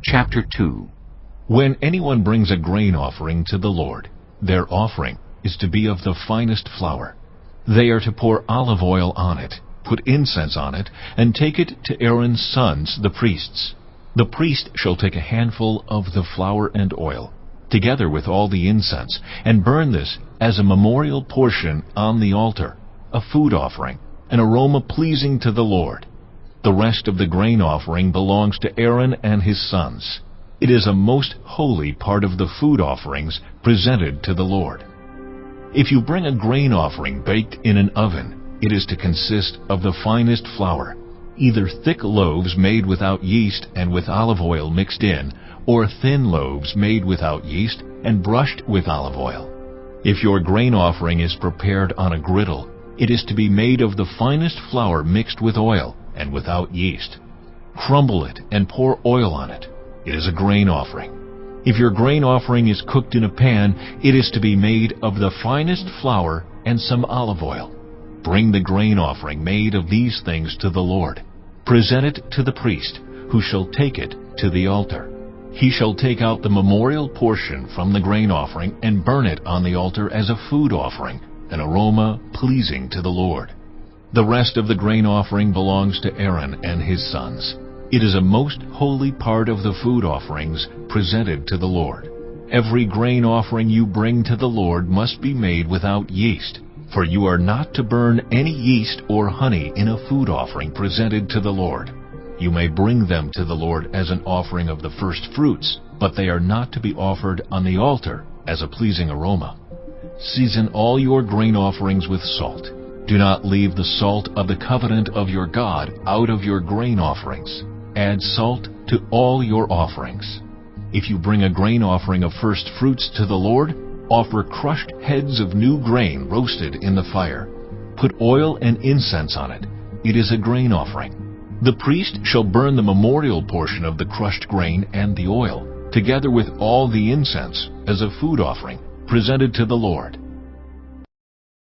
Chapter 2. When anyone brings a grain offering to the Lord, their offering is to be of the finest flour. They are to pour olive oil on it, put incense on it, and take it to Aaron's sons, the priests. The priest shall take a handful of the flour and oil, together with all the incense, and burn this as a memorial portion on the altar, a food offering, an aroma pleasing to the Lord. The rest of the grain offering belongs to Aaron and his sons. It is a most holy part of the food offerings presented to the Lord. If you bring a grain offering baked in an oven, it is to consist of the finest flour, either thick loaves made without yeast and with olive oil mixed in, or thin loaves made without yeast and brushed with olive oil. If your grain offering is prepared on a griddle, it is to be made of the finest flour mixed with oil and without yeast. Crumble it and pour oil on it. It is a grain offering. If your grain offering is cooked in a pan, it is to be made of the finest flour and some olive oil. Bring the grain offering made of these things to the Lord. Present it to the priest, who shall take it to the altar. He shall take out the memorial portion from the grain offering and burn it on the altar as a food offering, an aroma pleasing to the Lord. The rest of the grain offering belongs to Aaron and his sons. It is a most holy part of the food offerings presented to the Lord. Every grain offering you bring to the Lord must be made without yeast, for you are not to burn any yeast or honey in a food offering presented to the Lord. You may bring them to the Lord as an offering of the first fruits, but they are not to be offered on the altar as a pleasing aroma. Season all your grain offerings with salt. Do not leave the salt of the covenant of your God out of your grain offerings. Add salt to all your offerings. If you bring a grain offering of first fruits to the Lord, offer crushed heads of new grain roasted in the fire. Put oil and incense on it. It is a grain offering. The priest shall burn the memorial portion of the crushed grain and the oil, together with all the incense, as a food offering, presented to the Lord.